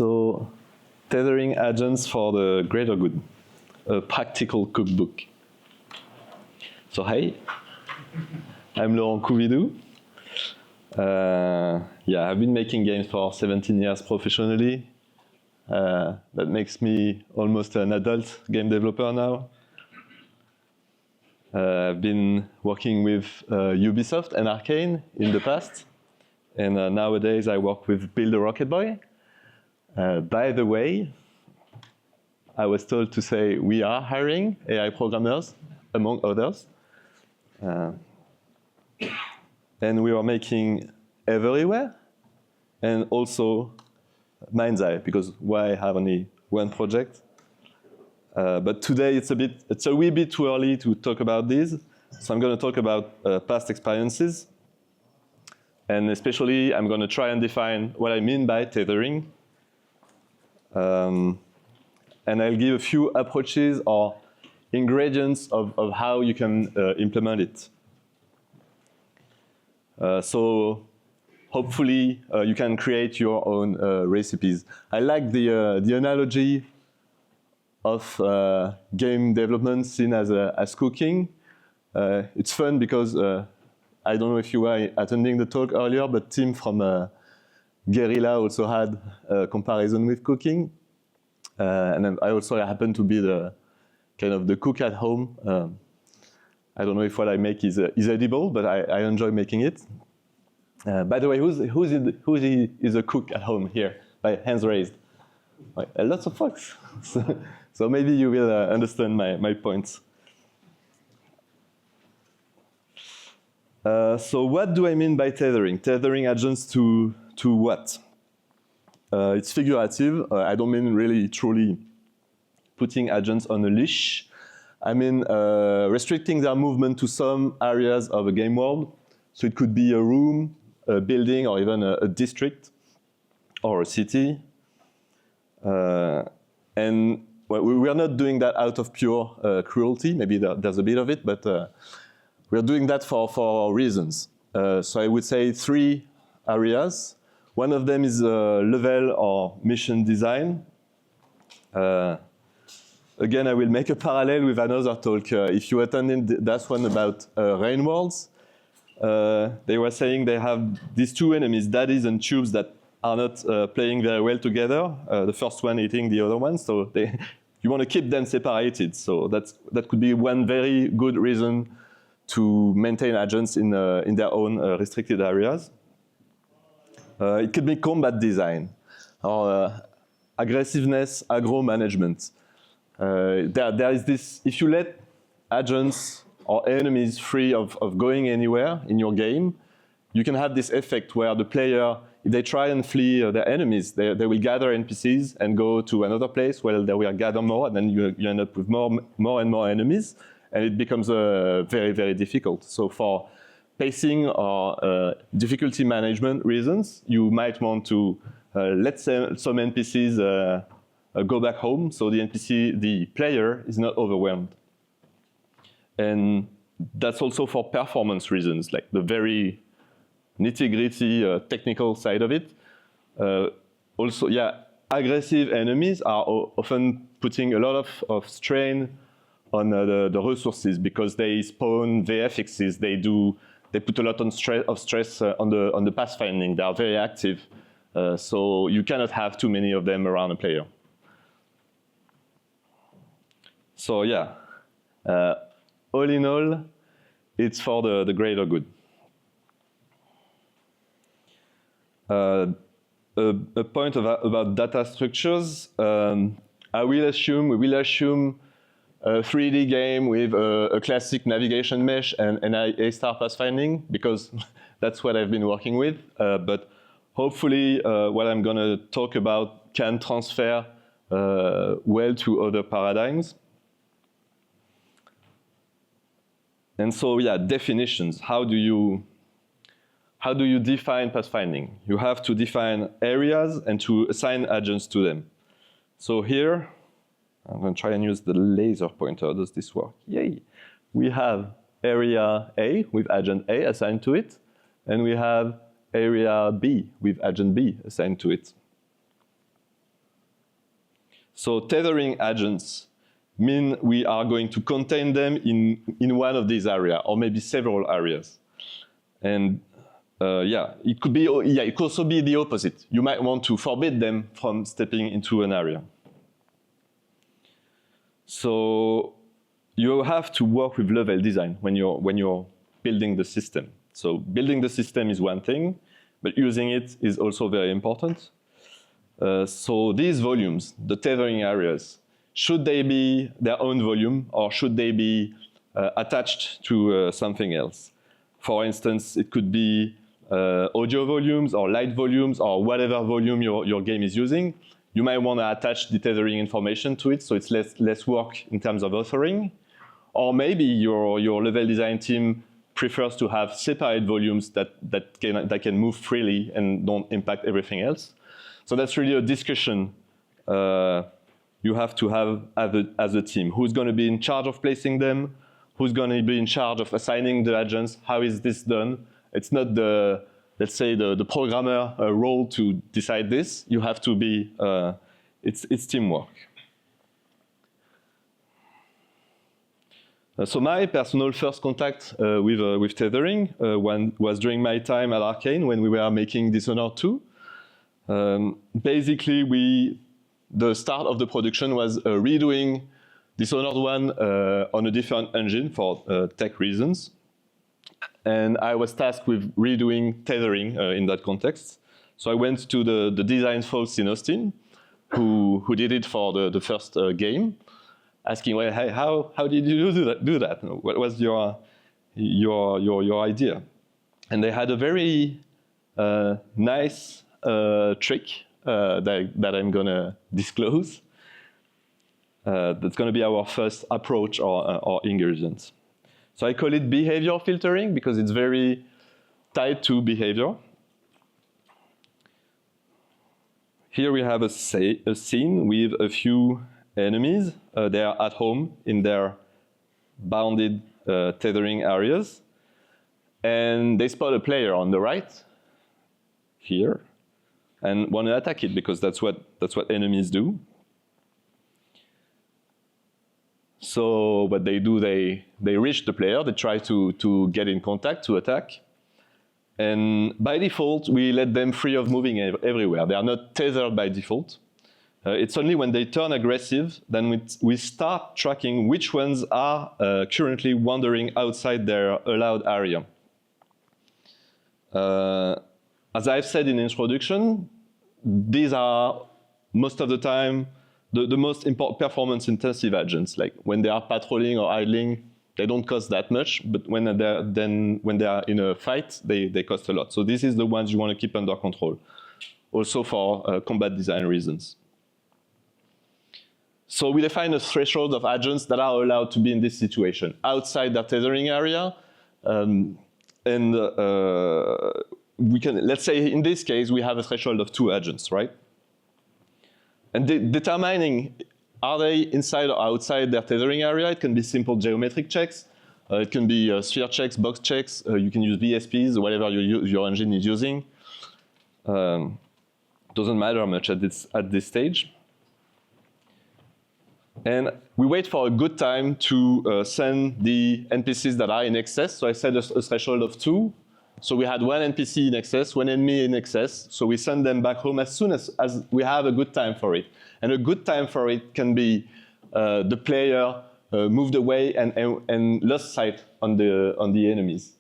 So, tethering agents for the greater good, a practical cookbook. So, hey, I'm Laurent Couvidou. Yeah, I've been making games for 17 years professionally. That makes me almost an adult game developer now. I've been working with Ubisoft and Arcane in the past. And nowadays I work with Build a Rocket Boy. By the way, I was told to say we are hiring AI programmers, among others. And we are making Everywhere and also Mind's Eye, because why have only one project? But today it's a wee bit too early to talk about these. So I'm going to talk about past experiences. And especially I'm going to try and define what I mean by tethering. And I'll give a few approaches or ingredients of how you can implement it. So hopefully you can create your own recipes. I like the analogy of game development seen as cooking. It's fun because I don't know if you were attending the talk earlier, but Tim from Guerrilla also had a comparison with cooking. And then I also happen to be the kind of the cook at home. I don't know if what I make is edible, but I enjoy making it. By the way, who is a cook at home here? By hands raised. Lots of folks. So maybe you will understand my points. So what do I mean by tethering? Tethering agents to what? It's figurative. I don't mean really truly putting agents on a leash. I mean restricting their movement to some areas of a game world. So it could be a room, a building, or even a district or a city. And well, we are not doing that out of pure cruelty. Maybe there's a bit of it, but we're doing that for reasons. So I would say 3 areas. One of them is level or mission design. Again, I will make a parallel with another talk. If you attended that one about rain worlds, they were saying they have these 2 enemies, daddies and tubes, that are not playing very well together. The first one eating the other one, so you want to keep them separated. So that could be one very good reason to maintain agents in their own restricted areas. It could be combat design or aggressiveness, aggro management. There is this, if you let agents or enemies free of going anywhere in your game, you can have this effect where the player, if they try and flee their enemies, they will gather NPCs and go to another place where they will gather more, and then you end up with more and more enemies, and it becomes very, very difficult. So for pacing or difficulty management reasons, you might want to let some NPCs go back home, so the player is not overwhelmed. And that's also for performance reasons, like the very nitty-gritty technical side of it. Also, yeah, aggressive enemies are often putting a lot of strain on the resources because they spawn VFXs. They put a lot of stress on the pathfinding. They are very active, so you cannot have too many of them around a player. So yeah, all in all, it's for the greater good. A point about data structures. We will assume a 3D game with a classic navigation mesh and A-star pathfinding, because that's what I've been working with. But hopefully, what I'm going to talk about can transfer well to other paradigms. And so, yeah, definitions. How do you define pathfinding? You have to define areas and to assign agents to them. So here, I'm going to try and use the laser pointer. Does this work? Yay! We have area A with agent A assigned to it, and we have area B with agent B assigned to it. So tethering agents mean we are going to contain them in one of these areas, or maybe several areas. And yeah, it could also be the opposite. You might want to forbid them from stepping into an area. So you have to work with level design when you're building the system. So building the system is one thing, but using it is also very important. So these volumes, the tethering areas, should they be their own volume, or should they be attached to something else? For instance, it could be audio volumes or light volumes or whatever volume your game is using. You might want to attach the tethering information to it, so it's less work in terms of authoring. Or maybe your level design team prefers to have separate volumes that can move freely and don't impact everything else. So that's really a discussion you have to have as a team. Who's going to be in charge of placing them? Who's going to be in charge of assigning the agents? How is this done? It's not let's say the programmer role to decide this. You have to be, it's teamwork. So my personal first contact with tethering was during my time at Arcane when we were making Dishonored 2. Basically, the start of the production was redoing Dishonored 1 on a different engine for tech reasons. And I was tasked with redoing tethering in that context. So I went to the design folks in Austin, who did it for the first game, asking, well, hey, how did you do that? What was your idea? And they had a very nice trick that I'm gonna disclose. That's gonna be our first approach or ingredient. So I call it behavior filtering because it's very tied to behavior. Here we have a scene with a few enemies. They are at home in their bounded tethering areas. And they spot a player on the right, here, and want to attack it because that's what enemies do. So what they do, they reach the player, they try to get in contact, to attack. And by default, we let them free of moving everywhere. They are not tethered by default. It's only when they turn aggressive, then we start tracking which ones are currently wandering outside their allowed area. As I've said in introduction, these are most of the time the most important performance-intensive agents. Like when they are patrolling or idling, they don't cost that much, but when they are in a fight, they cost a lot. So this is the ones you want to keep under control, also for combat design reasons. So we define a threshold of agents that are allowed to be in this situation, outside their tethering area, we can, let's say in this case, we have a threshold of 2 agents, right? And determining are they inside or outside their tethering area, it can be simple geometric checks, it can be sphere checks, box checks, you can use VSPs, whatever your engine is using. Doesn't matter much at this stage. And we wait for a good time to send the NPCs that are in excess. So I set a threshold of 2. So we had 1 NPC in excess, 1 enemy in excess. So we send them back home as soon as we have a good time for it. And a good time for it can be the player moved away and lost sight on the enemies.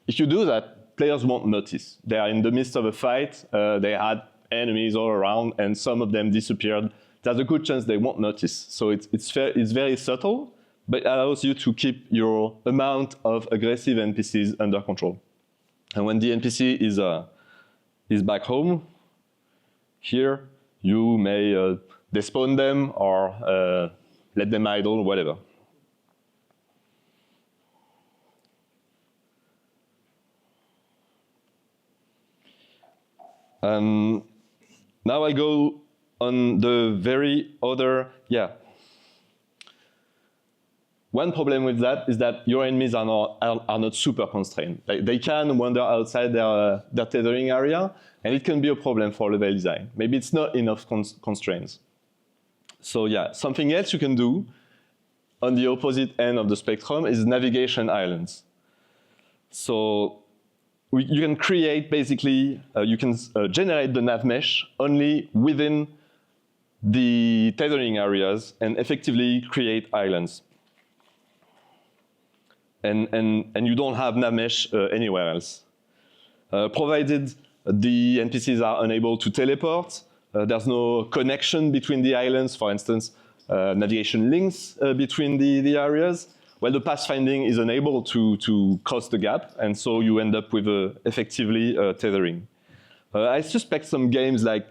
If you do that, players won't notice. They are in the midst of a fight. They had enemies all around, and some of them disappeared. There's a good chance they won't notice. So it's very subtle, but it allows you to keep your amount of aggressive NPCs under control. And when the NPC is back home, here you may despawn them or let them idle, whatever. Now I go on the very other, One problem with that is that your enemies are not super constrained. They can wander outside their tethering area, and it can be a problem for level design. Maybe it's not enough constraints. So yeah, something else you can do on the opposite end of the spectrum is navigation islands. So you can create, basically, you can generate the nav mesh only within the tethering areas and effectively create islands. And you don't have nav mesh anywhere else. Provided the NPCs are unable to teleport, there's no connection between the islands, for instance, navigation links between the areas. Well, the pathfinding is unable to cross the gap, and so you end up with effectively tethering. I suspect some games, like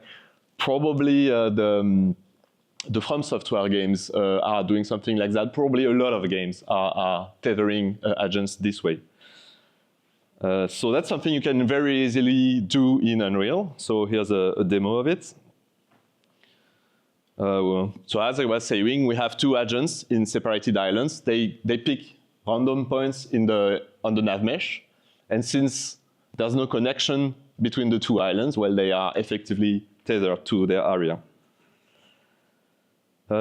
probably the From Software games, are doing something like that. Probably a lot of games are tethering agents this way. So that's something you can very easily do in Unreal. So here's a demo of it. So as I was saying, we have two agents in separated islands. They pick random points on the nav mesh. And since there's no connection between the two islands, well, they are effectively tethered to their area.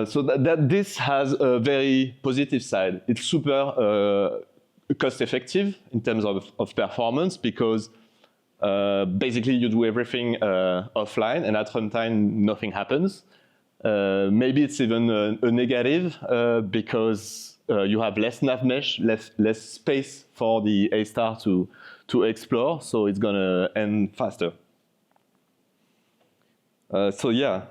So this has a very positive side. It's super cost-effective in terms of performance, because basically you do everything offline, and at runtime nothing happens. Maybe it's even a negative because you have less nav mesh, less space for the A-star to explore, so it's gonna end faster. So yeah,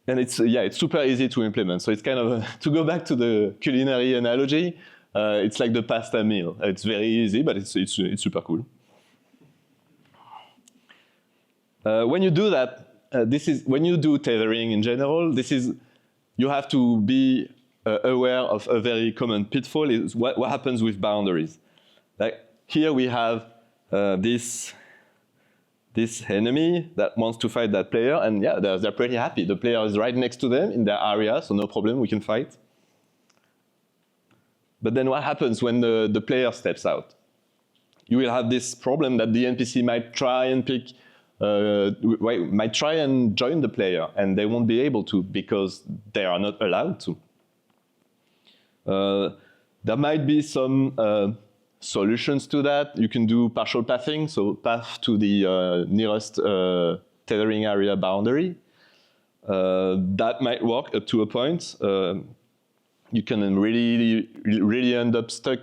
and it's super easy to implement. So it's kind of to go back to the culinary analogy. It's like the pasta meal. It's very easy, but it's super cool. When you do that, when you do tethering in general, you have to be aware of a very common pitfall. Is what happens with boundaries. Like here we have this enemy that wants to fight that player, and yeah, they're pretty happy. The player is right next to them in their area, so no problem, we can fight. But then what happens when the player steps out? You will have this problem that the NPC might try and might try and join the player, and they won't be able to because they are not allowed to. There might be some solutions to that. You can do partial pathing, so path to the nearest tethering area boundary. That might work up to a point. You can really end up stuck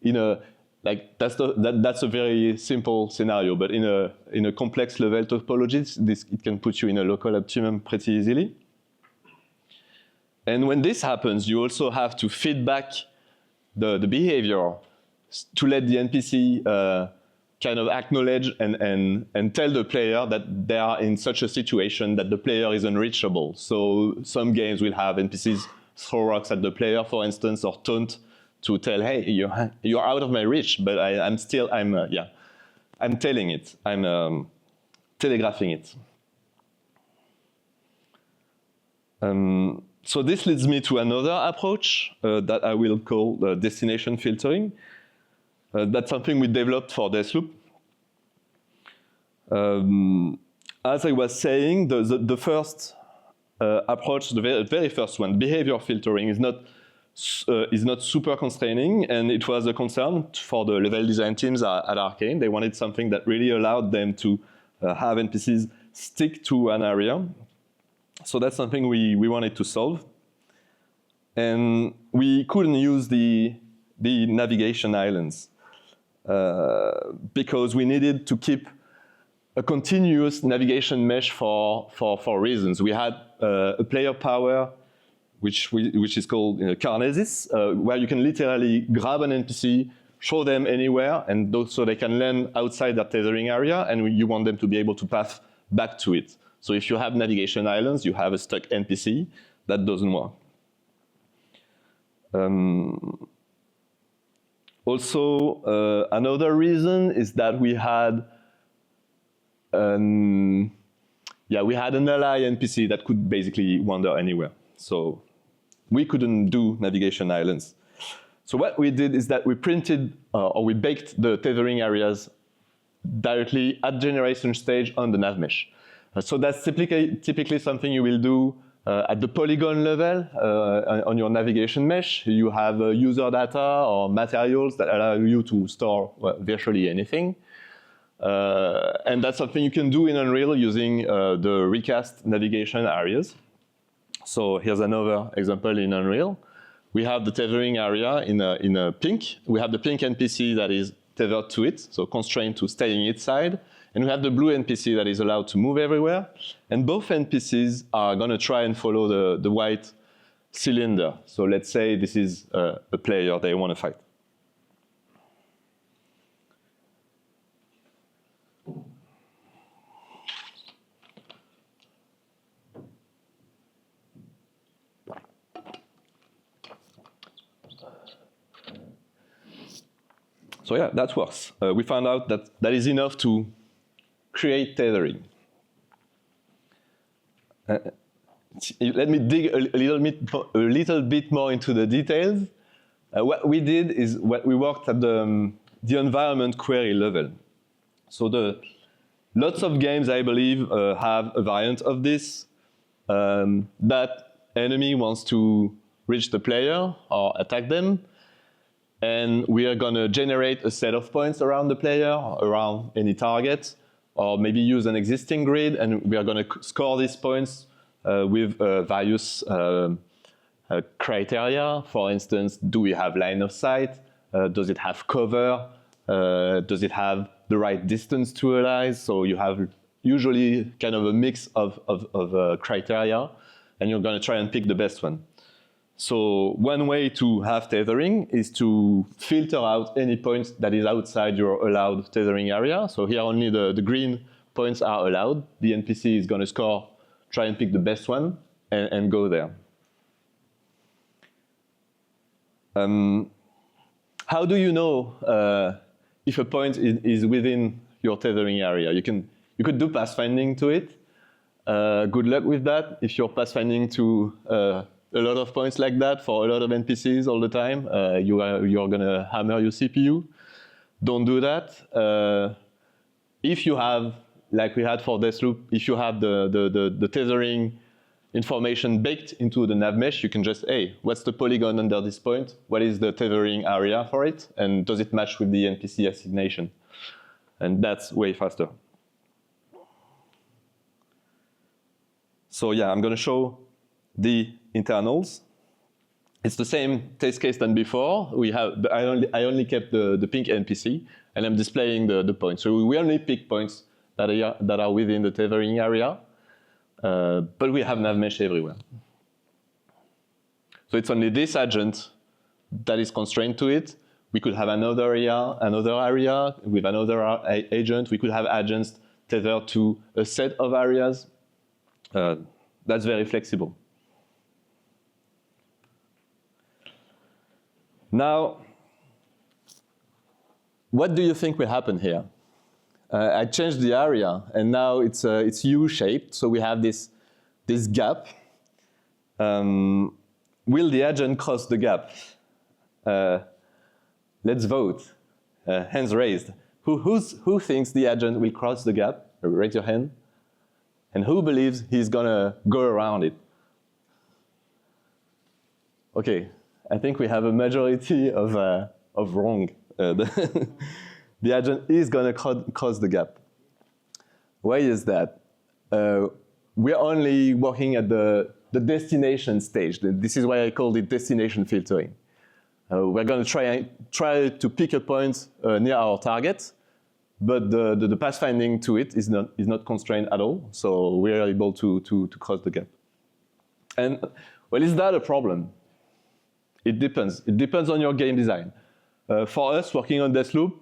in a, like that's a very simple scenario, but in a complex level topology, it can put you in a local optimum pretty easily. And when this happens, you also have to feed back the behavior to let the NPC kind of acknowledge and tell the player that they are in such a situation that the player is unreachable. So some games will have NPCs throw rocks at the player, for instance, or taunt to tell, hey, you're out of my reach, but I'm telling it, I'm telegraphing it. So this leads me to another approach that I will call destination filtering. That's something we developed for Deathloop. As I was saying, the first approach, the very first one, behavior filtering, is not super constraining, and it was a concern for the level design teams at Arcane. They wanted something that really allowed them to have NPCs stick to an area. So that's something we wanted to solve. And we couldn't use the navigation islands because we needed to keep a continuous navigation mesh for reasons. We had a player power which is called Carnesis, where you can literally grab an NPC, show them anywhere, and so they can land outside their tethering area, and you want them to be able to path back to it. So if you have navigation islands, you have a stuck NPC. That doesn't work. Also, another reason is that we had an ally NPC that could basically wander anywhere. So we couldn't do navigation islands. So what we did is that we printed or we baked the tethering areas directly at generation stage on the nav mesh. So that's typically something you will do At the polygon level, on your navigation mesh, you have user data or materials that allow you to store virtually anything. And that's something you can do in Unreal using the recast navigation areas. So here's another example in Unreal. We have the tethering area in a pink. We have the pink NPC that is tethered to it, so constrained to staying inside. And we have the blue NPC that is allowed to move everywhere. And both NPCs are going to try and follow the white cylinder. So let's say this is a player they want to fight. So yeah, that works. We found out that that is enough to create tethering. Let me dig a little bit more into the details. What we did is we worked at the environment query level. So lots of games, I believe, have a variant of this. That enemy wants to reach the player or attack them. And we are going to generate a set of points around the player, around any target, or maybe use an existing grid, and we are going to score these points with various criteria. For instance, do we have line of sight? Does it have cover? Does it have the right distance to allies? So you have usually kind of a mix of criteria, and you're going to try and pick the best one. So one way to have tethering is to filter out any points that is outside your allowed tethering area. So here only the green points are allowed. The NPC is going to score, try and pick the best one, and go there. How do you know if a point is within your tethering area? You could do pathfinding to it. Good luck with that. If you're pathfinding to a lot of points like that for a lot of NPCs all the time, you're going to hammer your CPU. Don't do that. If you have, like we had for Deathloop, if you have the tethering information baked into the nav mesh, you can just, hey, what's the polygon under this point? What is the tethering area for it? And does it match with the NPC assignation? And that's way faster. So yeah, I'm going to show the internals. It's the same test case than before. I only kept the pink NPC, and I'm displaying the points. So we only pick points that are within the tethering area, but we have nav mesh everywhere. So it's only this agent that is constrained to it. We could have another area with another agent. We could have agents tethered to a set of areas. That's very flexible. Now, what do you think will happen here? I changed the area, and now it's U-shaped, so we have this gap. Will the agent cross the gap? Let's vote. Hands raised. Who thinks the agent will cross the gap? Raise your hand. And who believes he's going to go around it? Okay. I think we have a majority of wrong. The agent is going to cross the gap. Why is that? We're only working at the destination stage. This is why I called it destination filtering. We're going to try to pick a point near our target, but the pathfinding to it is not constrained at all. So we're able to cross the gap. And well, is that a problem? It depends. It depends on your game design. For us, working on Deathloop,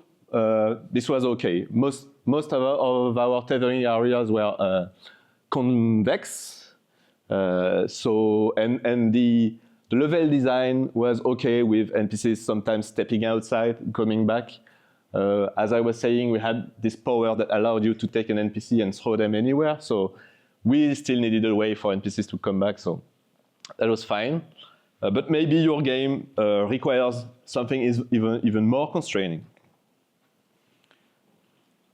this was okay. Most of our tethering areas were convex. And the level design was okay with NPCs sometimes stepping outside, coming back. As I was saying, we had this power that allowed you to take an NPC and throw them anywhere. So we still needed a way for NPCs to come back. So that was fine. But maybe your game requires something even more constraining.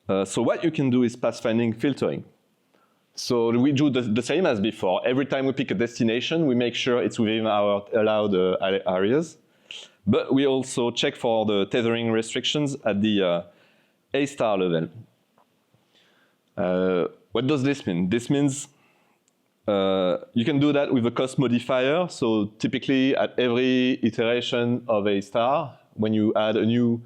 So what you can do is pathfinding filtering. So we do the same as before. Every time we pick a destination, we make sure it's within our allowed areas. But we also check for the tethering restrictions at the A-star level. What does this mean? This means you can do that with a cost modifier. So typically at every iteration of A-star, when you add a new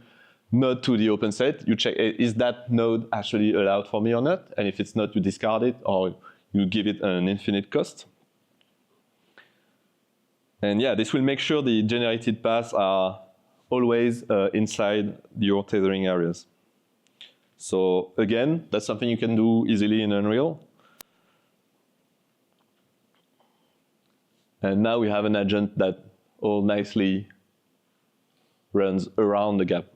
node to the open set, you check, is that node actually allowed for me or not? And if it's not, you discard it or you give it an infinite cost. And yeah, this will make sure the generated paths are always inside your tethering areas. So again, that's something you can do easily in Unreal. And now we have an agent that all nicely runs around the gap.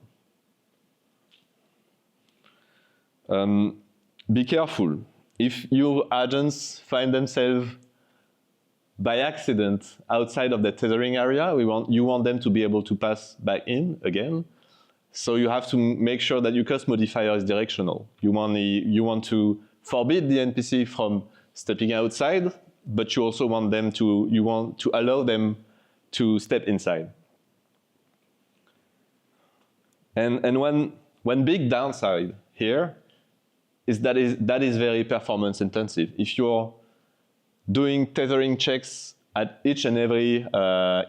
Be careful. If your agents find themselves by accident outside of the tethering area, you want them to be able to pass back in again. So you have to make sure that your cost modifier is directional. You want to forbid the NPC from stepping outside, but you also want to allow them to step inside. And one big downside here is that is very performance intensive. If you're doing tethering checks at each and every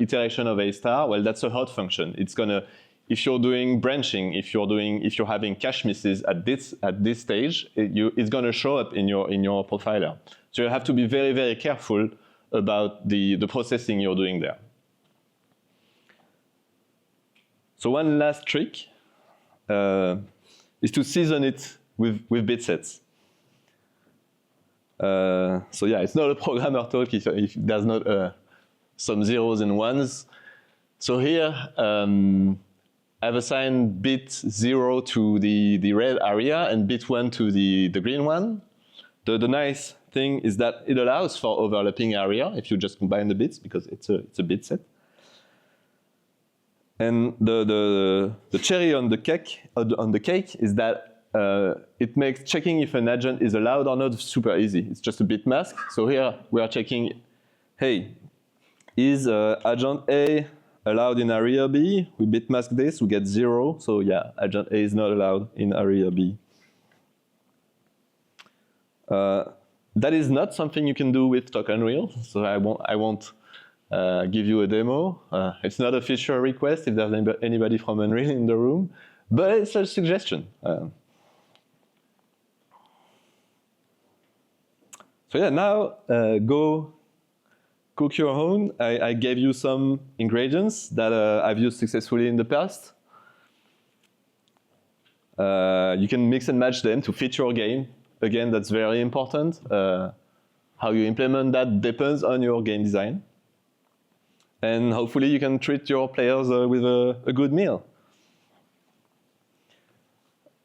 iteration of A-star, well, that's a hot function. It's gonna, if you're doing branching, if you're having cache misses at this stage, it's gonna show up in your profiler. So you have to be very, very careful about the processing you're doing there. So one last trick is to season it with bit sets. So yeah, it's not a programmer talk if there's not some zeros and ones. So here, I've assigned bit 0 to the red area and bit 1 to the green one. The nice thing is that it allows for overlapping area if you just combine the bits, because it's a bit set. And the cherry on the cake is that it makes checking if an agent is allowed or not super easy. It's just a bit mask. So here we are checking, hey, is agent A allowed in area B? We bit mask this, we get 0. So yeah, agent A is not allowed in area B. That is not something you can do with Talk Unreal. So I won't give you a demo. It's not a feature request if there's anybody from Unreal in the room, but it's a suggestion. So yeah, now go cook your own. I gave you some ingredients that I've used successfully in the past. You can mix and match them to fit your game. Again, that's very important. How you implement that depends on your game design. And hopefully you can treat your players with a good meal.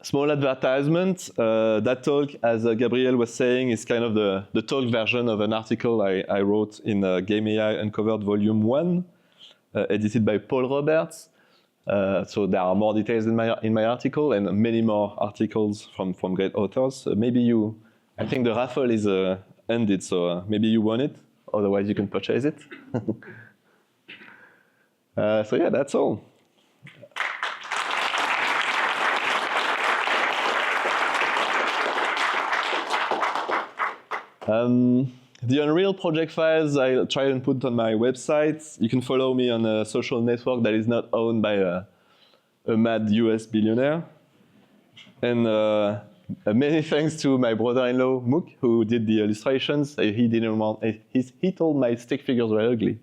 Small advertisement. That talk, as Gabriel was saying, is kind of the talk version of an article I wrote in Game AI Uncovered Volume 1, edited by Paul Roberts. So there are more details in my article and many more articles from great authors. I think the raffle is ended, so maybe you won it. Otherwise, you can purchase it. So yeah, that's all. The Unreal project files I try and put on my website. You can follow me on a social network that is not owned by a mad US billionaire. And many thanks to my brother-in-law, Mook, who did the illustrations. He told my stick figures were ugly.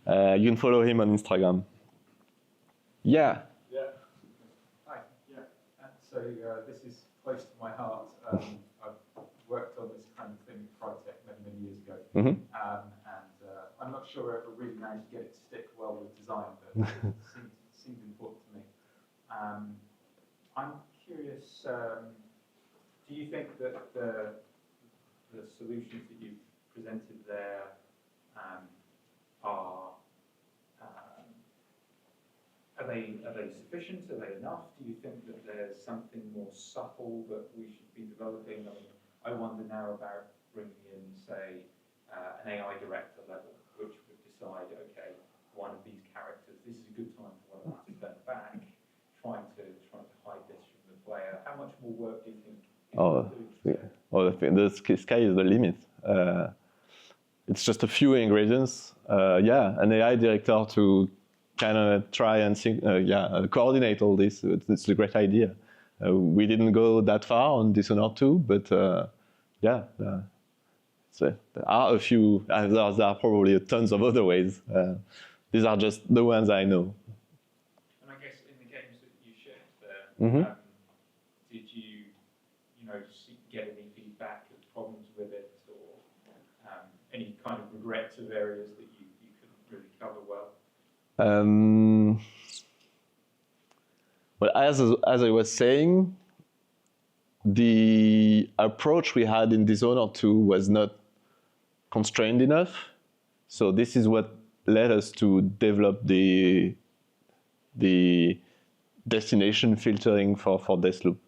You can follow him on Instagram. Yeah. Yeah. Hi. Yeah. So this is close to my heart. I've worked on this kind of thing at Crytek many years ago, and I'm not sure I ever really managed to get it to stick well with design, but it seemed important to me. I'm curious. Do you think that the solutions that you've presented there are they sufficient? Are they enough? Do you think that there's something more subtle that we should be developing? I wonder now about bringing in, say, an AI director level, which would decide, okay, one of these characters, this is a good time for one of them to turn back, trying to hide this from the player. How much more work do you think? The sky is the limit. It's just a few ingredients. Yeah, an AI director to kind of try and coordinate all this. It's a great idea. We didn't go that far on Dishonored 2, but yeah, so there are a few. There are probably tons of other ways. These are just the ones I know. And I guess in the games that you shared there, did you get any feedback of problems with it, or any kind of regrets of areas that you couldn't really cover well? Well, as I was saying, the approach we had in Dishonored 2 was not constrained enough. So this is what led us to develop the destination filtering for Deathloop.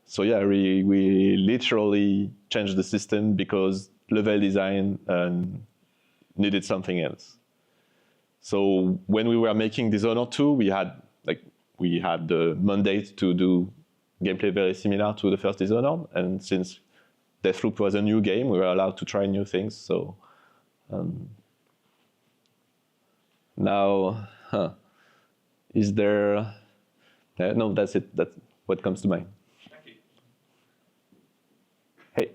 So yeah, we literally changed the system because level design needed something else. So when we were making Dishonored 2, we had the mandate to do gameplay very similar to the first Dishonored, and since Deathloop was a new game, we were allowed to try new things. So now, is there? No, that's it. That's what comes to mind. Thank you. Hey.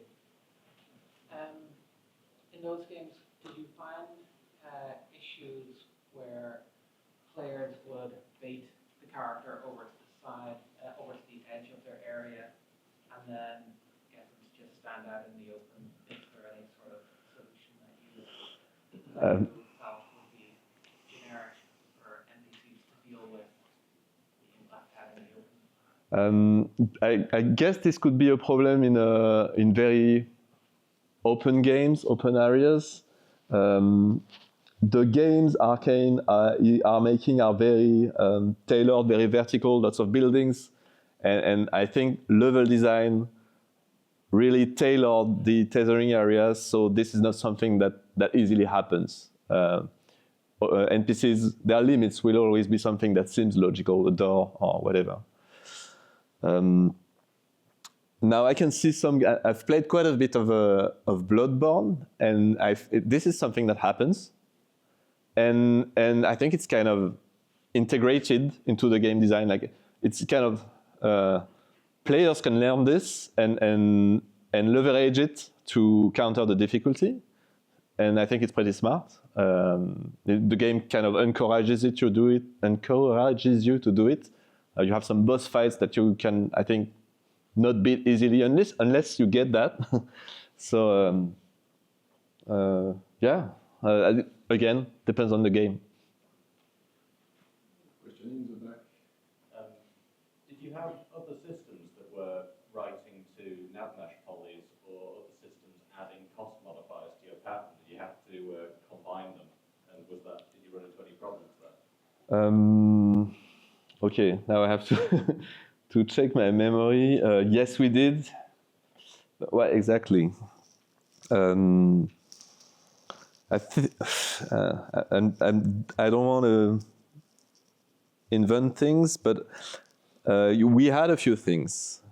In those games, did you find issues where players would bait the character over to the side, over to the edge of their area, and then get them to just stand out in the open? Is there any sort of solution that you felt would be generic for NPCs to deal with the impact out in the open? I guess this could be a problem in very open games, open areas. The games Arcane are making are very tailored, very vertical, lots of buildings, and I think level design really tailored the tethering areas, so this is not something that easily happens. NPCs, their limits will always be something that seems logical, a door or whatever. Now I can see I've played quite a bit of Bloodborne, and this is something that happens. And I think it's kind of integrated into the game design. Like it's kind of players can learn this and leverage it to counter the difficulty. And I think it's pretty smart. The game kind of encourages you to do it. You have some boss fights that you can, I think, not beat easily unless you get that. So yeah. Again, depends on the game. Question in the back. Did you have other systems that were writing to navmesh polys or other systems adding cost modifiers to your pattern? Did you have to combine them? And did you run into any problems there? Okay, now I have to check my memory. Yes, we did. What exactly? I don't want to invent things, but we had a few things.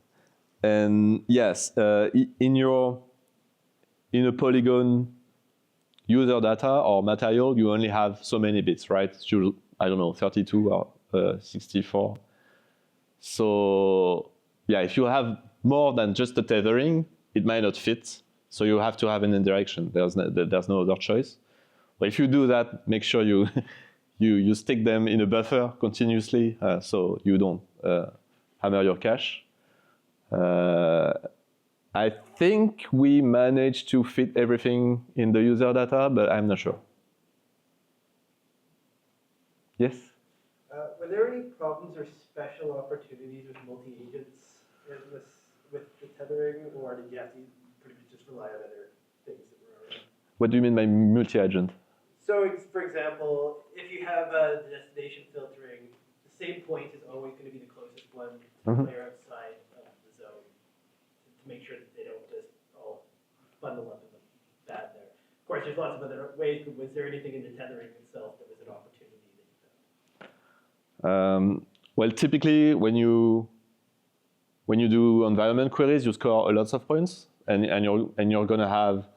And yes, in a polygon user data or material, you only have so many bits, right? I don't know, 32 or 64. So yeah, if you have more than just the tethering, it might not fit. So you have to have an interaction. There's no other choice. But if you do that, make sure you stick them in a buffer continuously, so you don't hammer your cache. I think we managed to fit everything in the user data, but I'm not sure. Yes? Were there any problems or special opportunities with multi-agents with the tethering, or did you have to pretty much just rely on other things that were already? What do you mean by multi-agent? So, for example, if you have the destination filtering, the same point is always going to be the closest one to the player outside of the zone to make sure that they don't just funnel up in the bad there. Of course, there's lots of other ways, but was there anything in the tethering itself that was an opportunity that you found? Well, typically when you do environment queries, you score a lot of points, and you're gonna have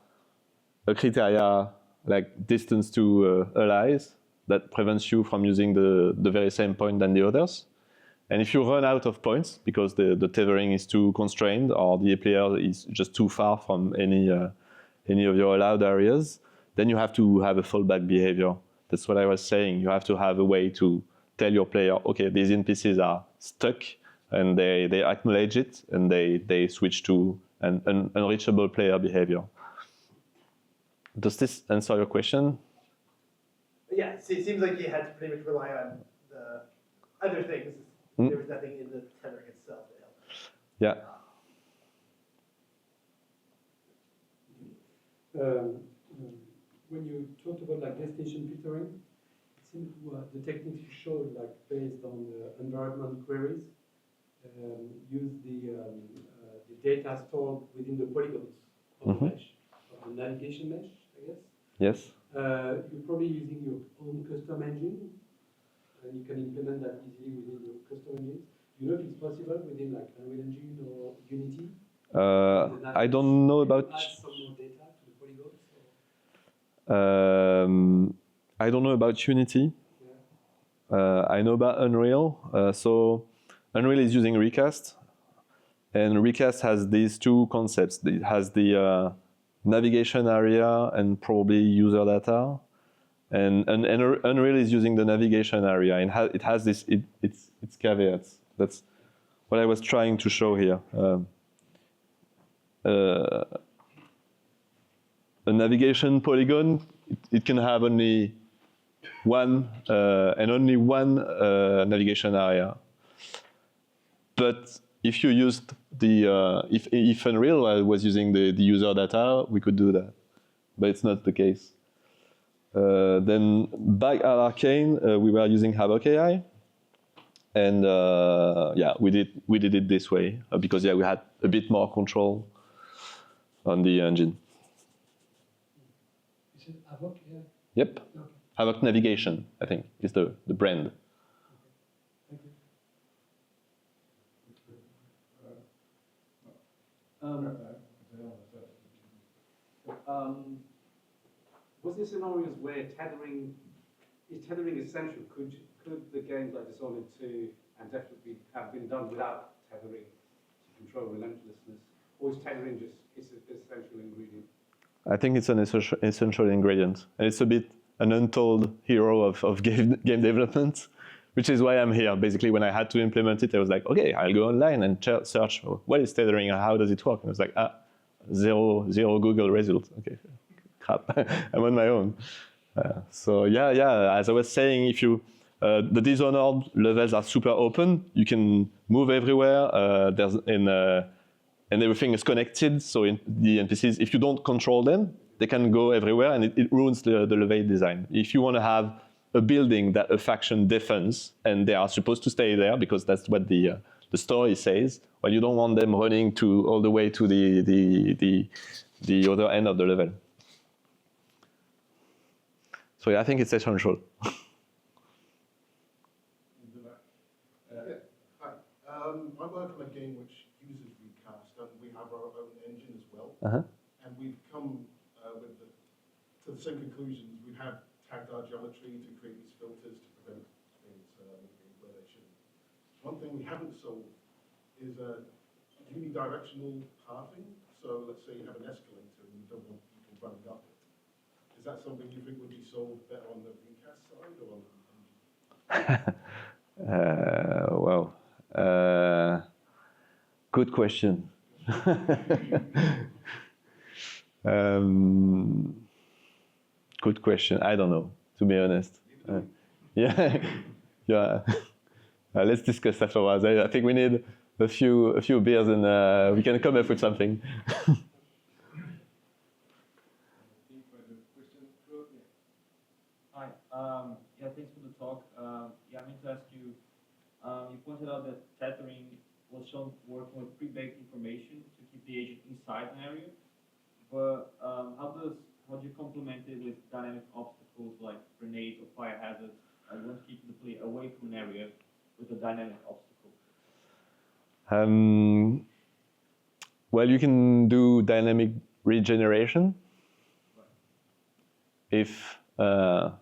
a criteria like distance to allies that prevents you from using the very same point than the others. And if you run out of points because the tethering is too constrained or the player is just too far from any of your allowed areas, then you have to have a fallback behavior. That's what I was saying. You have to have a way to tell your player, okay, these NPCs are stuck, and they acknowledge it, and they switch to an unreachable player behavior. Does this answer your question? Yeah, it seems like you had to pretty much rely on the other things. There was nothing in the tethering itself that helped. Yeah. When you talked about like destination filtering, it seemed the techniques you showed, like based on the environment queries, use the data stored within the polygons of the mesh, of the navigation mesh, I guess. Yes. You're probably using your own custom engine, and you can implement that easily within your custom engines. Do you know if it's possible within like Unreal Engine or Unity? I don't know about. Add some more data to the polygons. I don't know about Unity. Yeah. I know about Unreal. So Unreal is using Recast, and Recast has these two concepts. It has the navigation area and probably user data, and Unreal is using the navigation area, and it has this its caveats. That's what I was trying to show here. A navigation polygon, it can have only one navigation area. But if you used if Unreal was using the user data, we could do that. But it's not the case. Then back at Arcane, we were using Havoc AI, and yeah, we did it this way because we had a bit more control on the engine. You said Havoc, yeah? Yep. Okay. Havoc Navigation, I think, is the brand. Thank you. Was there scenarios where tethering essential? Could the games like Dishonored 2 and definitely have been done without tethering to control relentlessness, or is tethering just an essential ingredient? I think it's an essential ingredient, and it's a bit an untold hero of game development, which is why I'm here. Basically, when I had to implement it, I was like, okay, I'll go online and search what is tethering and how does it work. And I was like, zero Google results. Okay, crap, I'm on my own. So yeah. As I was saying, if you the Dishonored levels are super open, you can move everywhere. And everything is connected. So the NPCs, if you don't control them, they can go everywhere, and it ruins the level design. If you want to have a building that a faction defends, and they are supposed to stay there because that's what the story says, well, you don't want them running all the way to the other end of the level. So yeah, I think it's essential. Hi. I work on a game which uses Recast, and we have our own engine as well. And we've come to the same conclusions. We have tagged our geometry to create these filters to prevent things moving where they shouldn't. One thing we haven't solved is unidirectional pathing. So let's say you have an escalator and you don't want people running up it. Is that something you think would be solved better on the Recast side or on the engine? Well, good question. Good question. I don't know, to be honest. Yeah. Let's discuss afterwards. I think we need a few beers, and we can come up with something. Hi. Yeah, thanks for the talk. Yeah, I meant to ask you. You pointed out that tethering was shown working with pre-baked information to keep the agent inside an area. But or fire hazard. You want to keep the player away from an area with a dynamic obstacle. Well, you can do dynamic regeneration if you're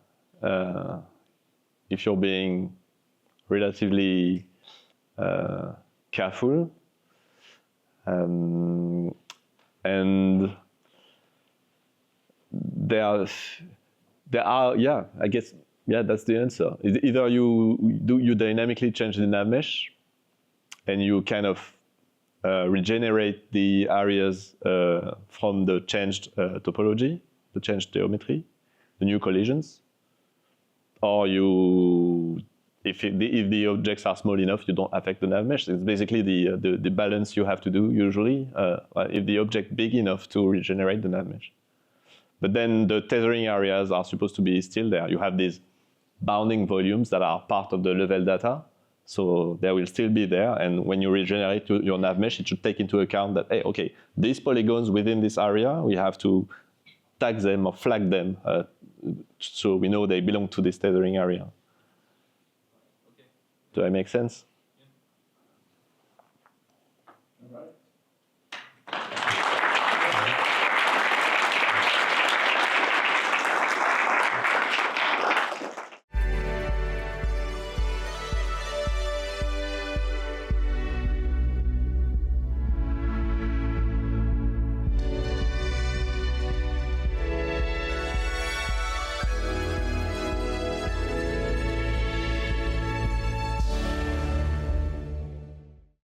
being relatively careful. And there are, yeah, I guess, yeah, that's the answer. Either you dynamically change the nav mesh, and you kind of regenerate the areas from the changed topology, the changed geometry, the new collisions, or if the objects are small enough, you don't affect the nav mesh. It's basically the balance you have to do usually. If the object big enough to regenerate the nav mesh. But then the tethering areas are supposed to be still there. You have these bounding volumes that are part of the level data. So they will still be there. And when you regenerate your nav mesh, it should take into account that, hey, okay, these polygons within this area, we have to tag them or flag them so we know they belong to this tethering area. Okay. Do I make sense?